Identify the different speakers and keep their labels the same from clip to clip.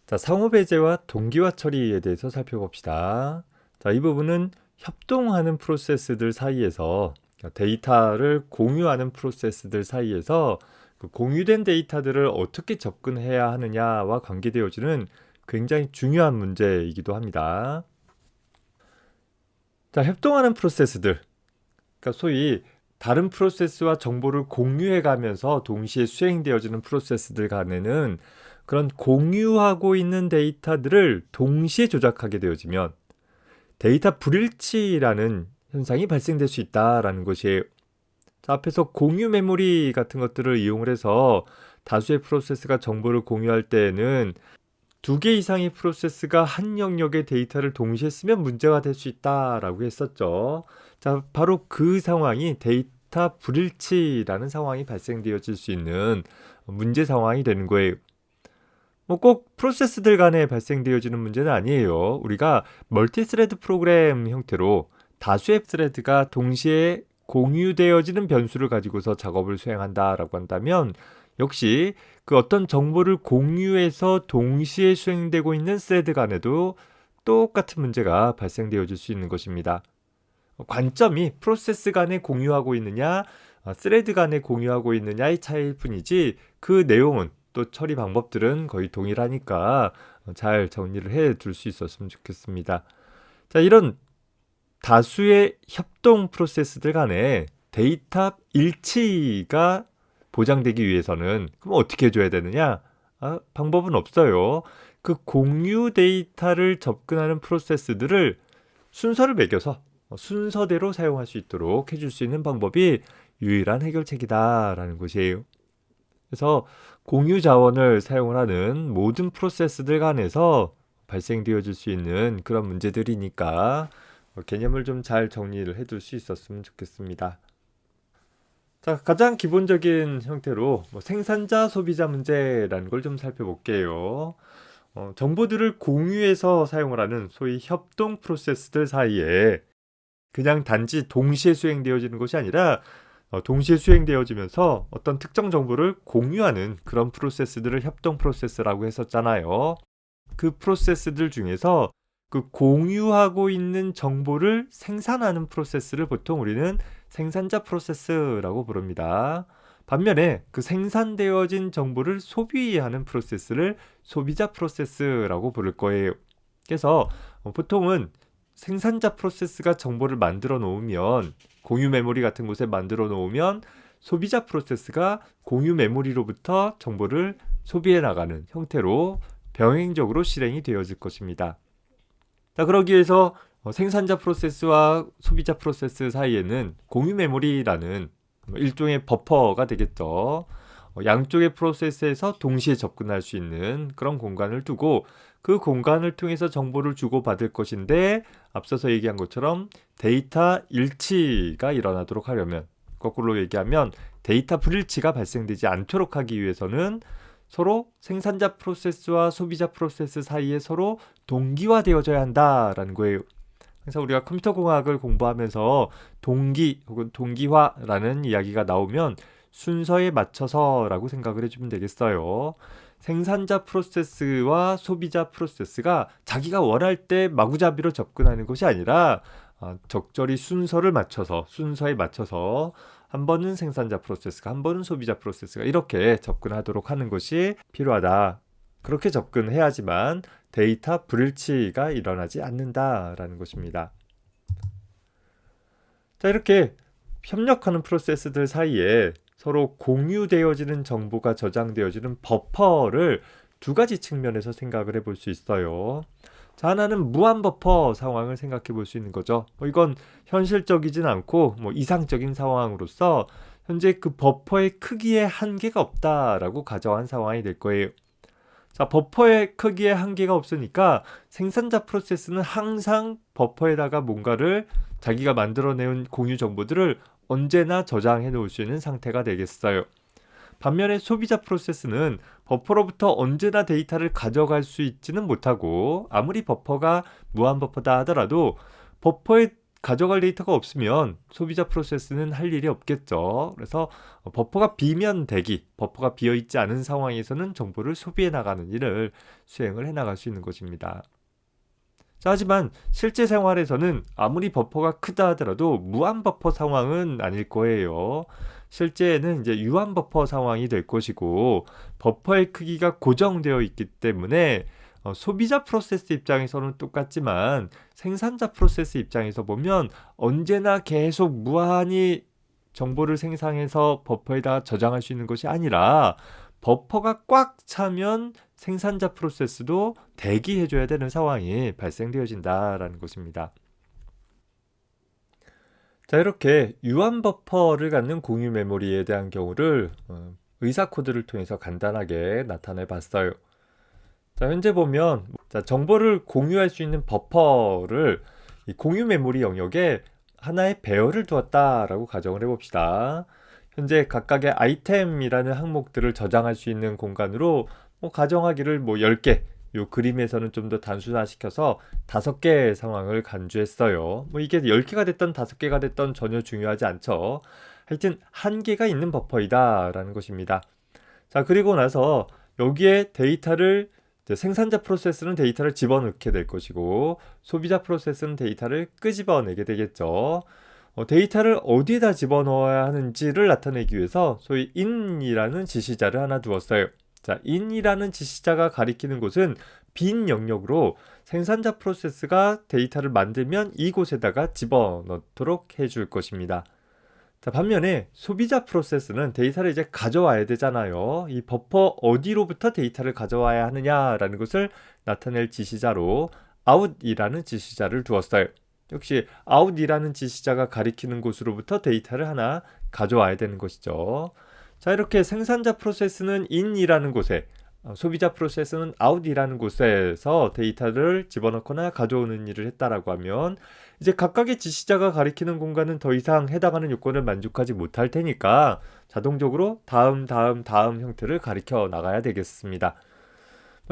Speaker 1: 자, 상호 배제와 동기화 처리에 대해서 살펴봅시다. 자, 이 부분은 협동하는 프로세스들 사이에서 데이터를 공유하는 프로세스들 사이에서 그 공유된 데이터들을 어떻게 접근해야 하느냐와 관계되어지는 굉장히 중요한 문제이기도 합니다. 자, 협동하는 프로세스들, 그러니까 소위 다른 프로세스와 정보를 공유해 가면서 동시에 수행되어지는 프로세스들 간에는 그런 공유하고 있는 데이터들을 동시에 조작하게 되어지면 데이터 불일치라는 현상이 발생될 수 있다라는 것이에요. 자, 앞에서 공유 메모리 같은 것들을 이용을 해서 다수의 프로세스가 정보를 공유할 때에는 두 개 이상의 프로세스가 한 영역의 데이터를 동시에 쓰면 문제가 될 수 있다라고 했었죠. 자, 바로 그 상황이 데이터 불일치라는 상황이 발생되어질 수 있는 문제 상황이 되는 거예요. 뭐 꼭 프로세스들 간에 발생되어지는 문제는 아니에요. 우리가 멀티스레드 프로그램 형태로 다수의 스레드가 동시에 공유되어지는 변수를 가지고서 작업을 수행한다라고 한다면 역시 그 어떤 정보를 공유해서 동시에 수행되고 있는 스레드 간에도 똑같은 문제가 발생되어질 수 있는 것입니다. 관점이 프로세스 간에 공유하고 있느냐, 스레드 간에 공유하고 있느냐의 차이일 뿐이지 그 내용은 또 처리 방법들은 거의 동일하니까 잘 정리를 해 둘 수 있었으면 좋겠습니다. 자, 이런 다수의 협동 프로세스들 간에 데이터 일치가 보장되기 위해서는 그럼 어떻게 해줘야 되느냐? 방법은 없어요. 그 공유 데이터를 접근하는 프로세스들을 순서를 매겨서 순서대로 사용할 수 있도록 해줄 수 있는 방법이 유일한 해결책이다라는 것이에요. 그래서 공유 자원을 사용을 하는 모든 프로세스들 간에서 발생되어질 수 있는 그런 문제들이니까 개념을 좀 잘 정리를 해둘 수 있었으면 좋겠습니다. 자, 가장 기본적인 형태로 생산자 소비자 문제라는 걸 좀 살펴볼게요. 정보들을 공유해서 사용을 하는 소위 협동 프로세스들 사이에 그냥 단지 동시에 수행되어지는 것이 아니라 동시에 수행되어지면서 어떤 특정 정보를 공유하는 그런 프로세스들을 협동 프로세스라고 했었잖아요. 그 프로세스들 중에서 그 공유하고 있는 정보를 생산하는 프로세스를 보통 우리는 생산자 프로세스라고 부릅니다. 반면에 그 생산되어진 정보를 소비하는 프로세스를 소비자 프로세스라고 부를 거예요. 그래서 보통은 생산자 프로세스가 정보를 만들어 놓으면 공유 메모리 같은 곳에 만들어 놓으면 소비자 프로세스가 공유 메모리로부터 정보를 소비해 나가는 형태로 병행적으로 실행이 되어질 것입니다. 자, 그러기 위해서 생산자 프로세스와 소비자 프로세스 사이에는 공유 메모리라는 일종의 버퍼가 되겠죠. 양쪽의 프로세스에서 동시에 접근할 수 있는 그런 공간을 두고 그 공간을 통해서 정보를 주고받을 것인데 앞서서 얘기한 것처럼 데이터 일치가 일어나도록 하려면 거꾸로 얘기하면 데이터 불일치가 발생되지 않도록 하기 위해서는 서로 생산자 프로세스와 소비자 프로세스 사이에 서로 동기화되어져야 한다라는 거예요. 그래서 우리가 컴퓨터 공학을 공부하면서 동기 혹은 동기화라는 이야기가 나오면 순서에 맞춰서라고 생각을 해주면 되겠어요. 생산자 프로세스와 소비자 프로세스가 자기가 원할 때 마구잡이로 접근하는 것이 아니라 적절히 순서를 맞춰서 순서에 맞춰서 한 번은 생산자 프로세스가 한 번은 소비자 프로세스가 이렇게 접근하도록 하는 것이 필요하다. 그렇게 접근해야지만 데이터 불일치가 일어나지 않는다라는 것입니다. 자, 이렇게 협력하는 프로세스들 사이에 서로 공유되어지는 정보가 저장되어지는 버퍼를 두 가지 측면에서 생각을 해볼 수 있어요. 자, 하나는 무한 버퍼 상황을 생각해 볼 수 있는 거죠. 이건 현실적이진 않고 이상적인 상황으로서 현재 그 버퍼의 크기에 한계가 없다라고 가정한 상황이 될 거예요. 자, 버퍼의 크기에 한계가 없으니까 생산자 프로세스는 항상 버퍼에다가 뭔가를 자기가 만들어내온 공유 정보들을 언제나 저장해 놓을 수 있는 상태가 되겠어요. 반면에 소비자 프로세스는 버퍼로부터 언제나 데이터를 가져갈 수 있지는 못하고 아무리 버퍼가 무한 버퍼다 하더라도 버퍼에 가져갈 데이터가 없으면 소비자 프로세스는 할 일이 없겠죠. 그래서 버퍼가 비면 대기, 버퍼가 비어있지 않은 상황에서는 정보를 소비해 나가는 일을 수행을 해 나갈 수 있는 것입니다. 자, 하지만 실제 생활에서는 아무리 버퍼가 크다 하더라도 무한 버퍼 상황은 아닐 거예요. 실제에는 이제 유한 버퍼 상황이 될 것이고, 버퍼의 크기가 고정되어 있기 때문에 소비자 프로세스 입장에서는 똑같지만 생산자 프로세스 입장에서 보면 언제나 계속 무한히 정보를 생성해서 버퍼에다가 저장할 수 있는 것이 아니라, 버퍼가 꽉 차면 생산자 프로세스도 대기해줘야 되는 상황이 발생되어진다라는 것입니다. 자, 이렇게 유한 버퍼를 갖는 공유 메모리에 대한 경우를 의사 코드를 통해서 간단하게 나타내 봤어요. 자, 현재 보면 정보를 공유할 수 있는 버퍼를 이 공유 메모리 영역에 하나의 배열을 두었다라고 가정을 해봅시다. 현재 각각의 아이템이라는 항목들을 저장할 수 있는 공간으로 가정하기를 10개, 요 그림에서는 좀 더 단순화시켜서 5개의 상황을 간주했어요. 이게 10개가 됐던 5개가 됐던 전혀 중요하지 않죠. 하여튼 1개가 있는 버퍼이다 라는 것입니다. 자, 그리고 나서 여기에 데이터를 생산자 프로세스는 데이터를 집어넣게 될 것이고, 소비자 프로세스는 데이터를 끄집어내게 되겠죠. 데이터를 어디에다 집어넣어야 하는지를 나타내기 위해서 소위 in이라는 지시자를 하나 두었어요. 자, in이라는 지시자가 가리키는 곳은 빈 영역으로 생산자 프로세스가 데이터를 만들면 이곳에다가 집어넣도록 해줄 것입니다. 자, 반면에 소비자 프로세스는 데이터를 이제 가져와야 되잖아요. 이 버퍼 어디로부터 데이터를 가져와야 하느냐라는 것을 나타낼 지시자로 out이라는 지시자를 두었어요. 역시 out이라는 지시자가 가리키는 곳으로부터 데이터를 하나 가져와야 되는 것이죠. 자, 이렇게 생산자 프로세스는 in이라는 곳에, 소비자 프로세스는 out이라는 곳에서 데이터를 집어넣거나 가져오는 일을 했다라고 하면, 이제 각각의 지시자가 가리키는 공간은 더 이상 해당하는 요건을 만족하지 못할 테니까 자동적으로 다음 형태를 가리켜 나가야 되겠습니다.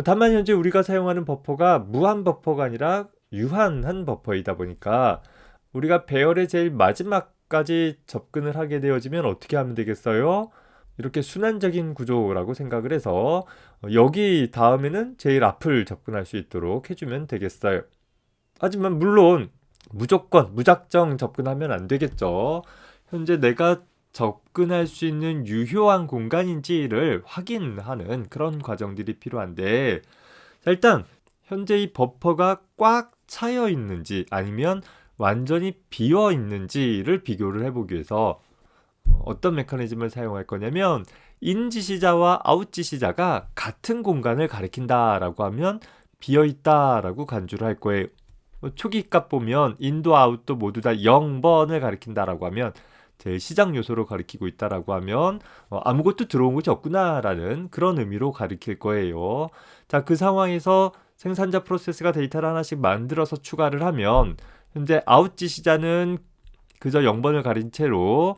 Speaker 1: 다만 현재 우리가 사용하는 버퍼가 무한 버퍼가 아니라 유한한 버퍼이다 보니까 우리가 배열의 제일 마지막까지 접근을 하게 되어지면 어떻게 하면 되겠어요? 이렇게 순환적인 구조라고 생각을 해서 여기 다음에는 제일 앞을 접근할 수 있도록 해주면 되겠어요. 하지만 물론 무조건 무작정 접근하면 안 되겠죠. 현재 내가 접근할 수 있는 유효한 공간인지를 확인하는 그런 과정들이 필요한데, 자, 일단 현재 이 버퍼가 꽉 차여 있는지 아니면 완전히 비어 있는지를 비교를 해보기 위해서 어떤 메커니즘을 사용할 거냐면, in 지시자와 out 지시자가 같은 공간을 가리킨다라고 하면 비어 있다라고 간주를 할 거예요. 초기 값 보면 in도 out도 모두 다 0번을 가리킨다라고 하면, 제일 시작 요소로 가리키고 있다라고 하면 아무것도 들어온 것이 없구나라는 그런 의미로 가리킬 거예요. 자, 그 상황에서 생산자 프로세스가 데이터를 하나씩 만들어서 추가를 하면 현재 out 지시자는 그저 0번을 가린 채로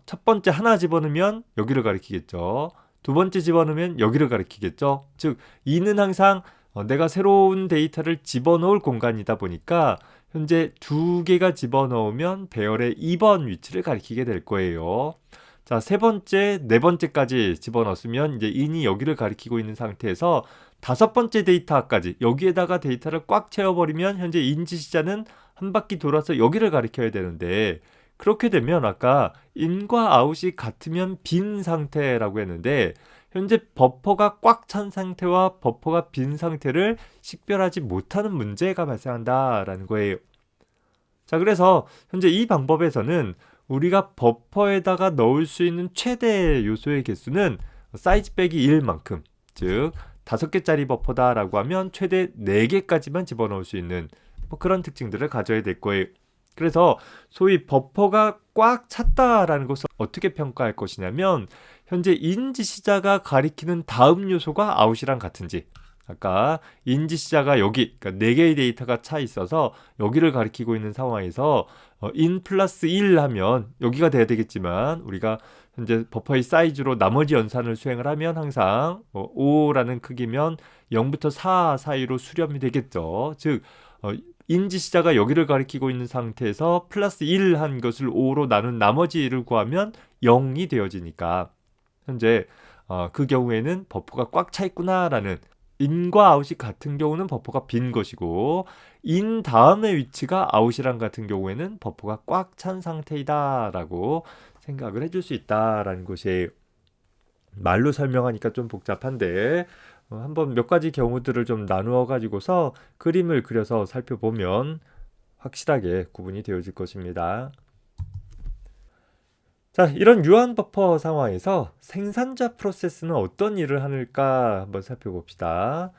Speaker 1: 첫 번째 하나 집어넣으면 여기를 가리키겠죠. 두 번째 집어넣으면 여기를 가리키겠죠. 즉 이는 항상 내가 새로운 데이터를 집어넣을 공간이다 보니까 현재 2개가 집어넣으면 배열의 2번 위치를 가리키게 될 거예요. 자, 세 번째, 네 번째까지 집어넣었으면 이제 in이 여기를 가리키고 있는 상태에서 5번째 데이터까지 여기에다가 데이터를 꽉 채워버리면 현재 in 지시자는 한 바퀴 돌아서 여기를 가리켜야 되는데, 그렇게 되면 아까 in과 out이 같으면 빈 상태라고 했는데 현재 버퍼가 꽉 찬 상태와 버퍼가 빈 상태를 식별하지 못하는 문제가 발생한다라는 거예요. 자, 그래서 현재 이 방법에서는 우리가 버퍼에다가 넣을 수 있는 최대 요소의 개수는 사이즈 빼기 1만큼, 즉 5개짜리 버퍼다라고 하면 최대 4개까지만 집어넣을 수 있는 그런 특징들을 가져야 될 거예요. 그래서 소위 버퍼가 꽉 찼다라는 것을 어떻게 평가할 것이냐면, 현재 in 지시자가 가리키는 다음 요소가 out이랑 같은지, 아까 in 지시자가 여기, 그러니까 4개의 데이터가 차 있어서 여기를 가리키고 있는 상황에서 in 플러스 1 하면 여기가 돼야 되겠지만, 우리가 현재 버퍼의 사이즈로 나머지 연산을 수행을 하면 항상 5라는 크기면 0부터 4 사이로 수렴이 되겠죠. 즉 인지시자가 여기를 가리키고 있는 상태에서 플러스 1 한 것을 5로 나눈 나머지를 구하면 0이 되어지니까 현재 그 경우에는 버퍼가 꽉 차 있구나라는, 인과 아웃이 같은 경우는 버퍼가 빈 것이고 인 다음의 위치가 아웃이랑 같은 경우에는 버퍼가 꽉 찬 상태이다라고 생각을 해줄 수 있다라는 것이에요. 말로 설명하니까 좀 복잡한데 한번 몇 가지 경우들을 좀 나누어 가지고서 그림을 그려서 살펴보면 확실하게 구분이 되어질 것입니다. 자, 이런 유한 버퍼 상황에서 생산자 프로세스는 어떤 일을 하는가 한번 살펴봅시다.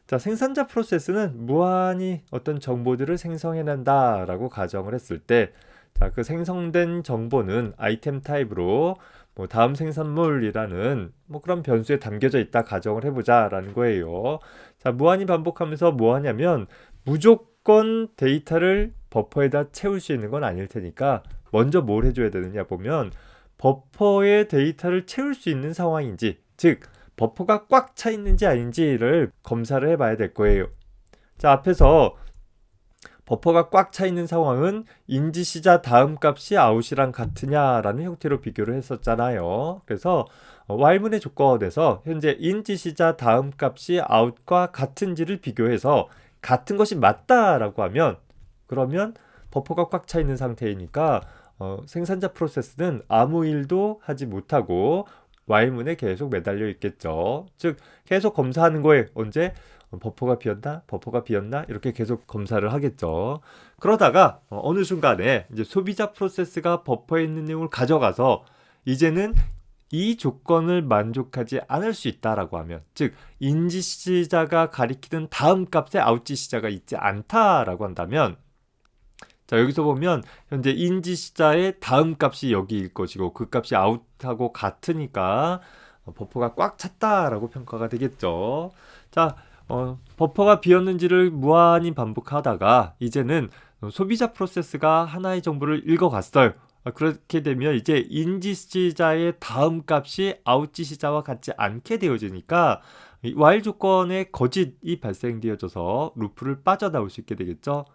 Speaker 1: 자, 생산자 프로세스는 무한히 어떤 정보들을 생성해낸다라고 가정을 했을 때, 자, 그 생성된 정보는 아이템 타입으로 뭐 다음 생산물이라는 뭐 그런 변수에 담겨져 있다 가정을 해보자라는 거예요. 자, 무한히 반복하면서 뭐 하냐면 무조건 데이터를 버퍼에다 채울 수 있는 건 아닐 테니까 먼저 뭘 해줘야 되느냐 보면 버퍼의 데이터를 채울 수 있는 상황인지, 즉 버퍼가 꽉 차 있는지 아닌지를 검사를 해봐야 될 거예요. 자, 앞에서 버퍼가 꽉 차 있는 상황은 인지시자 다음 값이 아웃이랑 같으냐라는 형태로 비교를 했었잖아요. 그래서 while문의 조건에서 현재 인지시자 다음 값이 아웃과 같은지를 비교해서 같은 것이 맞다라고 하면, 그러면 버퍼가 꽉 차 있는 상태이니까 생산자 프로세스는 아무 일도 하지 못하고 while문에 계속 매달려 있겠죠. 즉 계속 검사하는 거에 언제 버퍼가 비었나? 버퍼가 비었나? 이렇게 계속 검사를 하겠죠. 그러다가 어느 순간에 이제 소비자 프로세스가 버퍼에 있는 내용을 가져가서 이제는 이 조건을 만족하지 않을 수 있다라고 하면, 즉 인지시자가 가리키는 다음 값에 아웃지시자가 있지 않다라고 한다면, 자, 여기서 보면 현재 인지시자의 다음 값이 여기일 것이고 그 값이 아웃하고 같으니까 버퍼가 꽉 찼다라고 평가가 되겠죠. 자, 버퍼가 비었는지를 무한히 반복하다가 이제는 소비자 프로세스가 하나의 정보를 읽어갔어요. 그렇게 되면 이제 인지시자의 다음 값이 아웃지시자와 같지 않게 되어지니까 while 조건의 거짓이 발생되어져서 루프를 빠져나올 수 있게 되겠죠.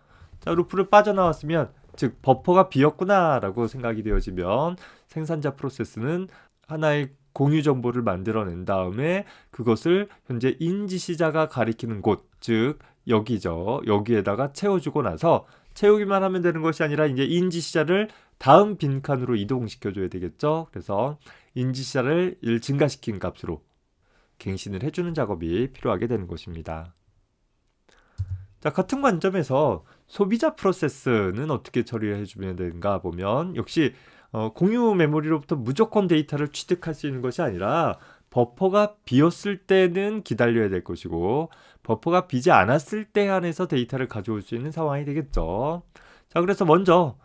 Speaker 1: 자, 루프를 빠져나왔으면, 즉 버퍼가 비었구나 라고 생각이 되어지면 생산자 프로세스는 하나의 공유 정보를 만들어낸 다음에 그것을 현재 인지시자가 가리키는 곳, 즉 여기죠. 여기에다가 채워주고 나서 채우기만 하면 되는 것이 아니라 이제 인지시자를 다음 빈칸으로 이동시켜줘야 되겠죠. 그래서 인지시자를 1 증가시킨 값으로 갱신을 해주는 작업이 필요하게 되는 것입니다. 자, 같은 관점에서 소비자 프로세스는 어떻게 처리를 해주면 되는가 보면 역시 공유 메모리로부터 무조건 데이터를 취득할 수 있는 것이 아니라 버퍼가 비었을 때는 기다려야 될 것이고 버퍼가 비지 않았을 때 한해서 데이터를 가져올 수 있는 상황이 되겠죠. 자, 그래서 먼저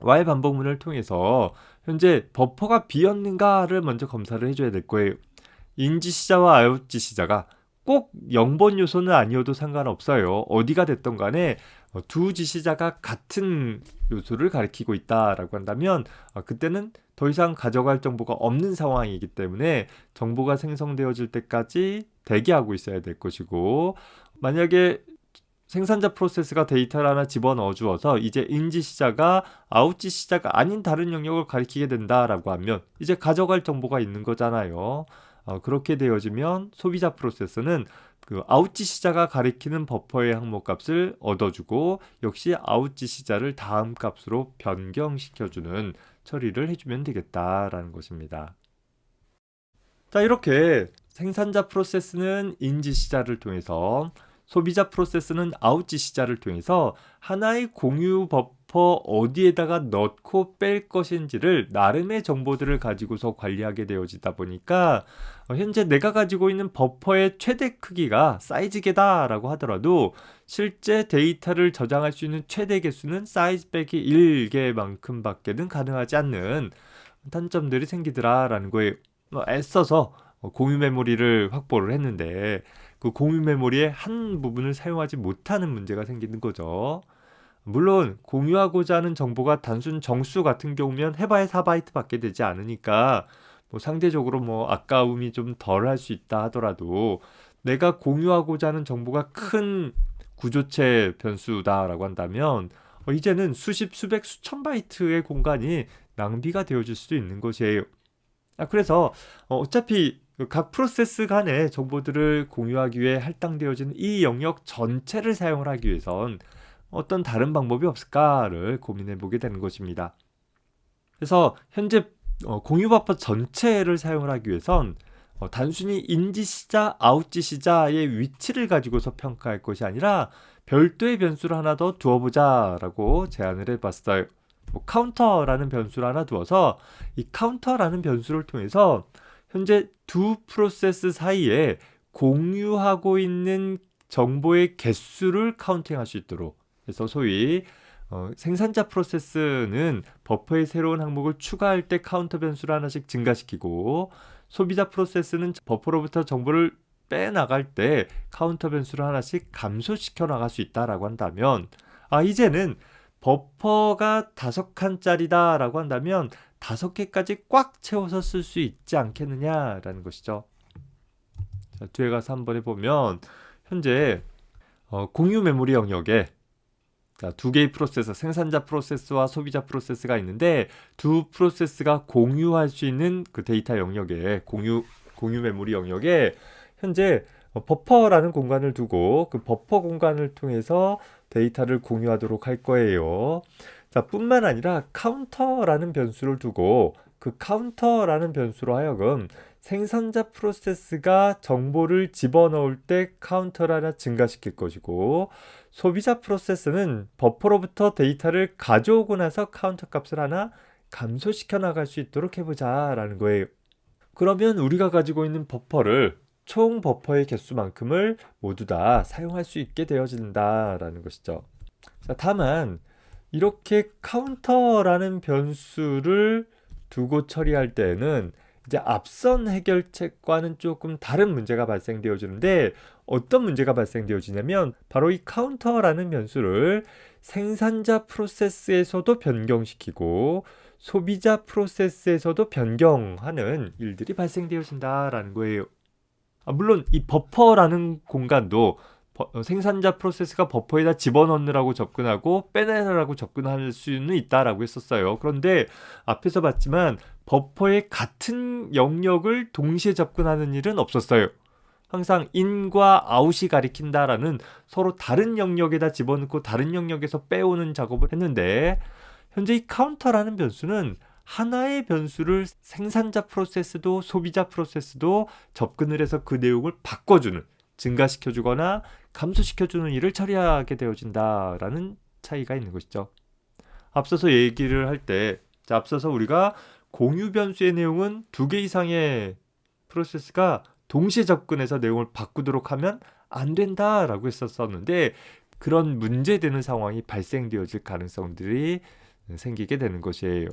Speaker 1: while 반복문을 통해서 현재 버퍼가 비었는가를 먼저 검사를 해줘야 될 거예요. 인지시자와 아웃지시자가 꼭 0번 요소는 아니어도 상관없어요. 어디가 됐던 간에 두 지시자가 같은 요소를 가리키고 있다라고 한다면 그때는 더 이상 가져갈 정보가 없는 상황이기 때문에 정보가 생성되어질 때까지 대기하고 있어야 될 것이고, 만약에 생산자 프로세스가 데이터를 하나 집어넣어 주어서 이제 인지시자가 아웃지시자가 아닌 다른 영역을 가리키게 된다라고 하면 이제 가져갈 정보가 있는 거잖아요. 그렇게 되어지면 소비자 프로세스는 그 아웃지시자가 가리키는 버퍼의 항목값을 얻어주고 역시 아웃지시자를 다음 값으로 변경시켜주는 처리를 해주면 되겠다라는 것입니다. 자, 이렇게 생산자 프로세스는 인지시자를 통해서, 소비자 프로세스는 아웃지시자를 통해서 하나의 공유 버퍼 어디에다가 넣고 뺄 것인지를 나름의 정보들을 가지고서 관리하게 되어지다 보니까 현재 내가 가지고 있는 버퍼의 최대 크기가 사이즈 개다라고 하더라도 실제 데이터를 저장할 수 있는 최대 개수는 사이즈 빼기 1개만큼 밖에는 가능하지 않는 단점들이 생기더라라는 거예요. 애써서 공유 메모리를 확보를 했는데 그 공유 메모리의 한 부분을 사용하지 못하는 문제가 생기는 거죠. 물론 공유하고자 하는 정보가 단순 정수 같은 경우면 해봐야 4바이트 밖에 되지 않으니까 뭐 상대적으로 뭐 아까움이 좀 덜 할 수 있다 하더라도 내가 공유하고자 하는 정보가 큰 구조체 변수다라고 한다면 이제는 수십, 수백, 수천 바이트의 공간이 낭비가 되어질 수도 있는 것이에요. 그래서 어차피 각 프로세스 간의 정보들을 공유하기 위해 할당되어지는 이 영역 전체를 사용을 하기 위해선 어떤 다른 방법이 없을까를 고민해 보게 되는 것입니다. 그래서 현재 공유 버퍼 전체를 사용을 하기 위해선 단순히 인지시자, 아웃지시자의 위치를 가지고서 평가할 것이 아니라 별도의 변수를 하나 더 두어보자라고 제안을 해봤어요. 카운터라는 변수를 하나 두어서 이 카운터라는 변수를 통해서 현재 두 프로세스 사이에 공유하고 있는 정보의 개수를 카운팅할 수 있도록, 그래서 소위 생산자 프로세스는 버퍼에 새로운 항목을 추가할 때 카운터 변수를 하나씩 증가시키고, 소비자 프로세스는 버퍼로부터 정보를 빼나갈 때 카운터 변수를 하나씩 감소시켜 나갈 수 있다라고 한다면, 이제는 버퍼가 5칸짜리다 라고 한다면 5개까지 꽉 채워서 쓸 수 있지 않겠느냐라는 것이죠. 자, 뒤에 가서 한번 해보면 현재 공유 메모리 영역에 두 개의 프로세서, 생산자 프로세스와 소비자 프로세스가 있는데 두 프로세스가 공유할 수 있는 그 데이터 영역에, 공유 메모리 영역에 현재 버퍼라는 공간을 두고 그 버퍼 공간을 통해서 데이터를 공유하도록 할 거예요. 자, 뿐만 아니라 카운터라는 변수를 두고 그 카운터라는 변수로 하여금 생산자 프로세스가 정보를 집어넣을 때 카운터를 하나 증가시킬 것이고, 소비자 프로세스는 버퍼로부터 데이터를 가져오고 나서 카운터 값을 하나 감소시켜 나갈 수 있도록 해보자라는 거예요. 그러면 우리가 가지고 있는 버퍼를 총 버퍼의 개수만큼을 모두 다 사용할 수 있게 되어진다라는 것이죠. 자, 다만 이렇게 카운터라는 변수를 두고 처리할 때에는 이제 앞선 해결책과는 조금 다른 문제가 발생되어지는데, 어떤 문제가 발생되어지냐면 바로 이 카운터라는 변수를 생산자 프로세스에서도 변경시키고 소비자 프로세스에서도 변경하는 일들이 발생되어진다라는 거예요. 물론 이 버퍼라는 공간도 생산자 프로세스가 버퍼에다 집어넣느라고 접근하고 빼내느라고 접근할 수는 있다라고 했었어요. 그런데 앞에서 봤지만 버퍼의 같은 영역을 동시에 접근하는 일은 없었어요. 항상 인과 아웃이 가리킨다라는 서로 다른 영역에다 집어넣고 다른 영역에서 빼오는 작업을 했는데, 현재 이 카운터라는 변수는 하나의 변수를 생산자 프로세스도 소비자 프로세스도 접근을 해서 그 내용을 바꿔주는, 증가시켜주거나 감소시켜주는 일을 처리하게 되어진다라는 차이가 있는 것이죠. 앞서서 얘기를 할 때, 앞서서 우리가 공유 변수의 내용은 2개 이상의 프로세스가 동시에 접근해서 내용을 바꾸도록 하면 안 된다라고 했었는데, 그런 문제되는 상황이 발생되어질 가능성들이 생기게 되는 것이에요.